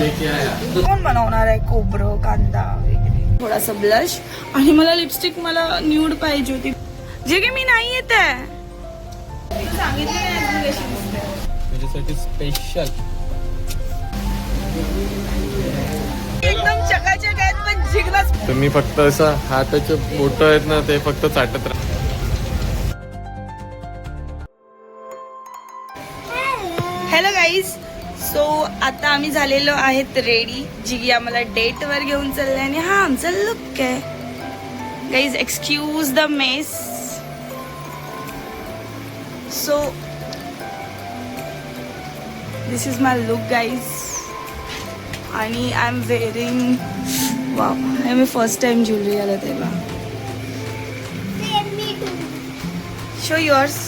कोण बनवणार आहे खोबरं कांदा वगैरे. थोडासा ब्लश आणि मला लिपस्टिक मला न्यूड पाहिजे होती जे की मी नाही येत आहे. तुझ्यासाठी स्पेशल एकदम चकाचक आहेत पण जिगलाच. तुम्ही फक्त असं हाताचे बोट आहेत ना ते फक्त चाटत राहा. Hello guys. सो आता आम्ही झालेलो आहेत रेडी. जिगी आम्हाला डेट वर घेऊन चालले आणि हा आमचा लुक आहे. Guys excuse the mess. So this is my look guys आणि आय एम वेअरिंग वाव. हे मी फर्स्ट टाइम ज्वेलरी आला तेव्हा. Show yours.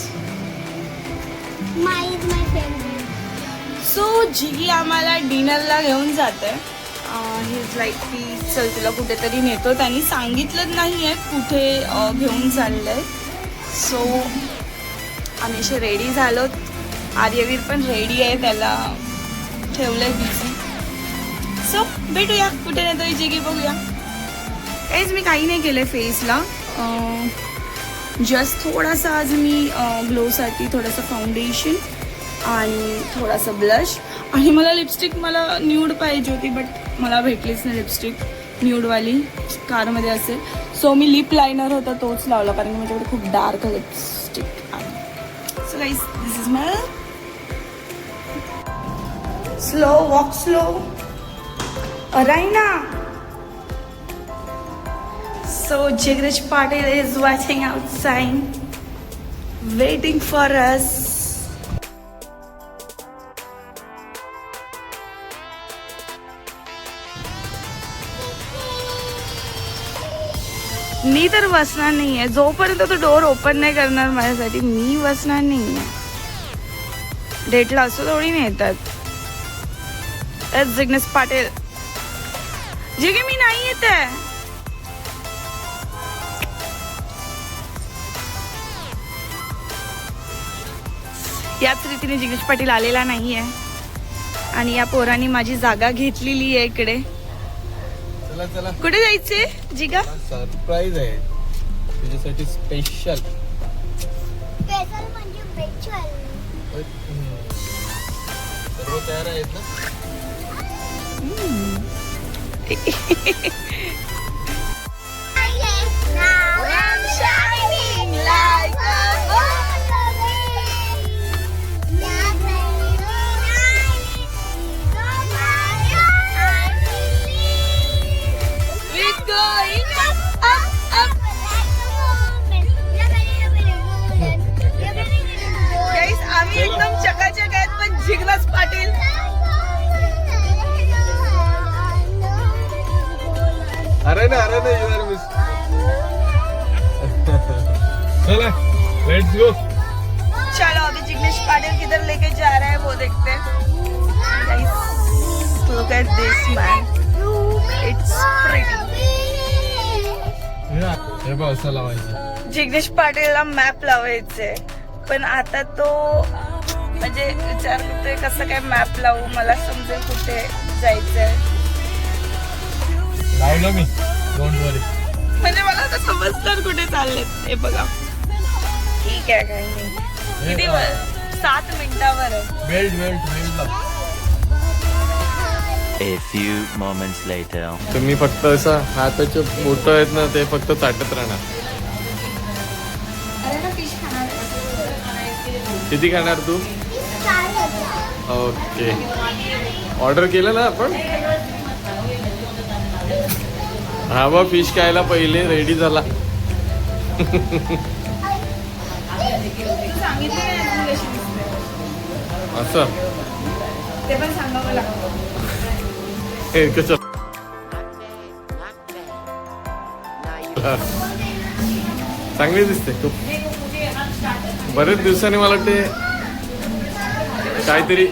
सो जिगी आम्हाला डिनरला घेऊन जाते. ही इज लाईक की चल तुला कुठेतरी नेतो. त्यांनी सांगितलं नाही आहे कुठे घेऊन चाललंय. सो आम्ही असे रेडी झालो. आर्यवीर पण रेडी आहे. त्याला ठेवलंय बिझी. सो भेटूया कुठे नेतो जिगी बघूया. काहीच मी काही नाही केलं फेसला. जस्ट थोडासा आज मी ग्लोसाठी थोडंसं फाउंडेशन आणि थोडासा ब्लश आणि मला लिपस्टिक मला न्यूड पाहिजे होती बट मला भेटलीच नाही लिपस्टिक न्यूडवाली. कारमध्ये असेल. सो मी लिप लायनर होता तोच लावला कारण की माझ्याकडे खूप डार्क लिपस्टिक आहे. So guys this is my slow walk slow Arayna. So Jigraj Patil is watching outside, waiting for us. मी तर बसणार नाहीये जोपर्यंत तो डोर ओपन नाही करणार माझ्यासाठी. मी बसणार नाहीये. डेटला असं थोडी नाही येतात. जिग्नेश पाटील जे की मी नाही येत आहे. याच रीतीने जिग्नेश पाटील आलेला नाहीये आणि या पोरांनी माझी जागा घेतलेली आहे इकडे. चला चला कुठे जायचे जिगा. सरप्राईज आहे तुझ्यासाठी स्पेशल. सर्व तयार आहेत ना. आम्ही एकदम चकाचक आहेत पण जिग्नेश पाटील. अरे ना यार मिस. चला लेट्स गो. चलो अभी जिग्नेश पाटिल किधर लेके जा रहा है वो देखते हैं. Look at this man. It's pretty. हे बघ असं लावायचं. जिग्नेश पाटीलला मॅप लावायचे पण आता तो म्हणजे विचार करतोय कसं काय मॅप लावू. मला समजेल कुठे जायचंय. लावलं मी. डोंट वरी. म्हणजे मला आता समजणार कुठे चाललेत. हे बघा ठीक आहे काही नाही. किती वर 7 मिनिटावर आहे. Belt A few moments later. तुम्ही फक्त असं हाताचे बोट आहेत ना ते फक्त चाटत राहणार. किती खाणार तू. ओके ऑर्डर केलं ना आपण. हा बा फिश खायला पहिले रेडी झाला. असं ते पण सांगावं लागतं. कसं चांगली दिसते खूप. बरेच दिवसांनी मला वाटते काहीतरी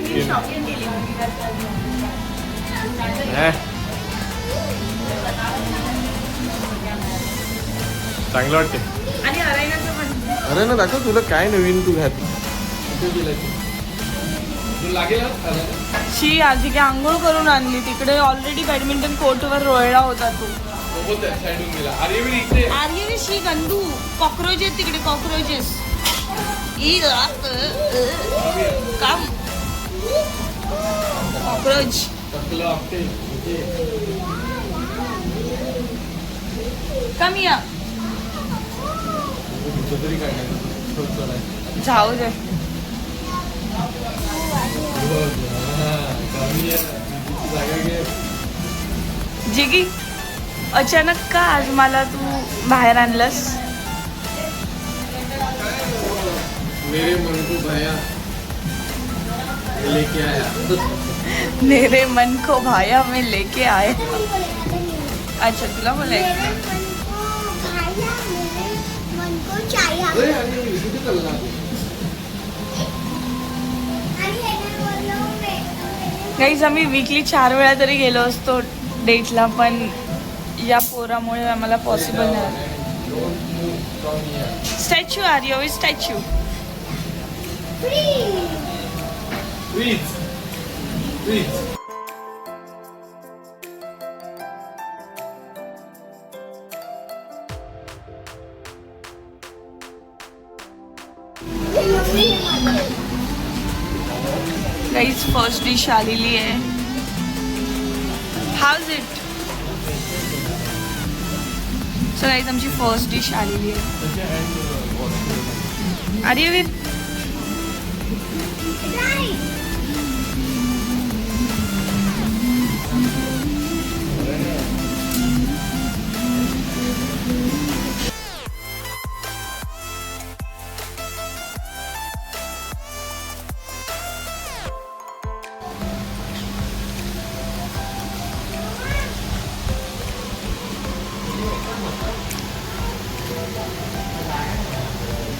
चांगलं वाटते. आणि अरायनाचं पण. अरे ना दाखव तुला काय नवीन तू घात. कुठे गेला शी आजी की आंघोळ करून आणली तिकडे ऑलरेडी बॅडमिंटन कोर्टवर रोळला होता तो. आर्यवी शी गंदू कॉक्रोचेस तिकडे कॉक्रोचेस काम कॉक्रोच. कम या जाऊ दे. जिगी अचानक का आज मला तू बाहेर आणलंस? मेरे मन को भाया लेके आया. मेरे मन को भाया मैं लेके आए. अच्छा तुला बोलाय गाईज आम्ही वीकली 4 वेळा तरी गेलो असतो डेटला, पण या पोरामुळे आम्हाला पॉसिबल नाही. Statue are you statue. Guys first dish आलेली आहे. How's it? सो गाईज आमची फर्स्ट डिश आलेली आहे. आर्यवीर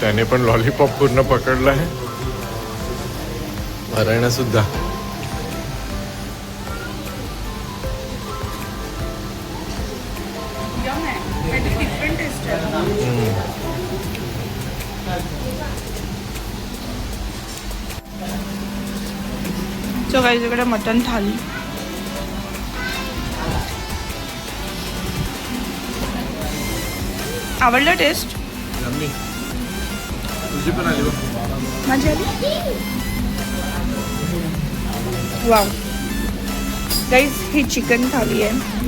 त्याने पण लॉलीपॉप पूर्ण पकडलाय. हरणा सुद्धा. डिफरंट टेस्ट आहे. सो गाईज इकडे मटन थाली. आवडलं टेस्ट? तुझी पण आली बघ. माझी आली. वाव गाईज ही चिकन थाली आहे.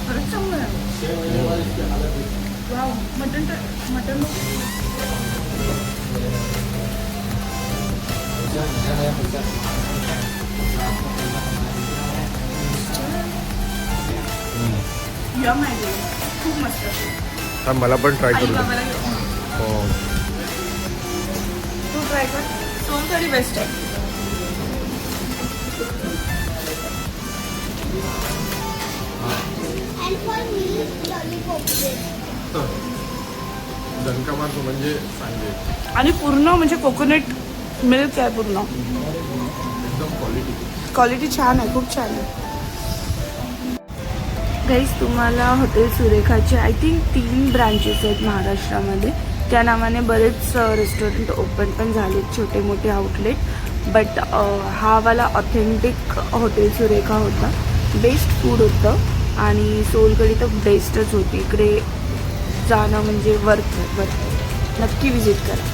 खरंच चांगलं आहे. वाव मटन मटन यम आहे. खूप मस्त. मला पण ट्राय करू दे. बाबाला घेऊन. हो. तू ट्राय कर. सोनकढी बेस्ट आहे. दणका मारतो म्हणजे सांगे. आणि पूर्ण म्हणजे कोकोनट मिल्क आहे पूर्ण. एकदम क्वालिटी छान आहे. खूप छान आहे. गाईज तुम्हाला हॉटेल सुरेखाचे आय थिंक 3 ब्रांचेस आहेत महाराष्ट्रामध्ये. त्या नावाने बरेच रेस्टॉरंट ओपन पण झालेत, छोटे मोठे आउटलेट. बट हा वाला ऑथेंटिक हॉटेल सुरेखा होता. बेस्ट फूड होतं आणि सोलकढी तर बेस्टच होती. इकडे जाणं म्हणजे वर्थ नक्की विजिट करा.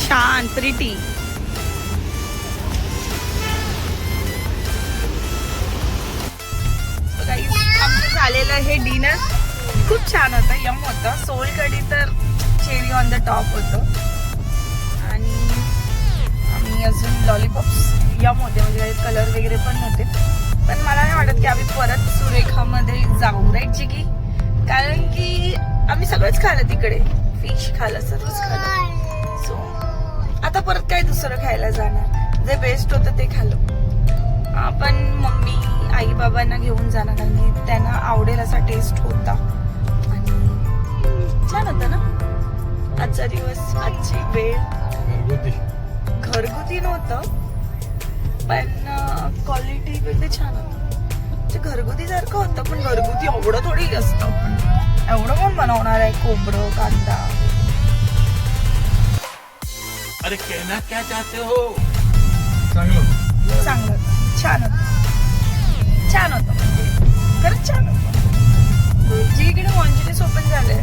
छान प्रिटी. आमचं झालेलं हे डिनर खूप छान होतं. यम होतं. सोलकढी तर चेरी ऑन द टॉप होतं. आणि आम्ही अजून लॉलीपॉप्स यम होते, म्हणजे कलर वगैरे पण होते. पण मला नाही वाटत की आम्ही परत सुरेखामध्ये जाऊ, राईट जिगी? कारण की आम्ही सगळंच खाल्लं तिकडे. फिश खाल्लं, सर्वच खाल्लं. सो आता परत काय दुसरं खायला जाणार. जे बेस्ट होतं ते खाल्लं. पण मम्मी आई बाबांना घेऊन जाणार आणि त्यांना आवडेल असा टेस्ट होता आणि छान होता ना आजचा दिवस, आजची वेळ. घरगुती नव्हतं पण क्वालिटी वगैरे छान होतं. म्हणजे घरगुती सारखं होतं पण घरगुती एवढं थोडी असतं. एवढं कोण बनवणार आहे खोबरं कांदा. अरे कहना क्या चाहते हो? चांगलं छान होतं, छान होतं म्हणजे खरंच छान होतं. जी इकडे मॉन्जिनिस ओपन झालंय.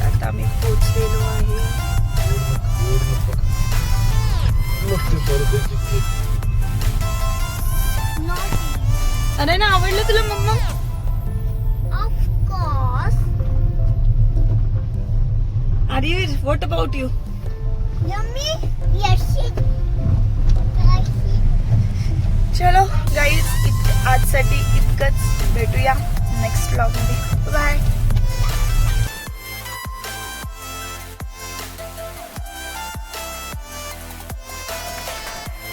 आता आम्ही पोहोचलेलो आहे. अरे ना आवडलं तुला मम्मा? Of course. Aryaveer what about you? Yummy. Yes. चलो गाईज आजसाठी इतकंच. भेटूया नेक्स्ट व्लॉग मध्ये. बाय.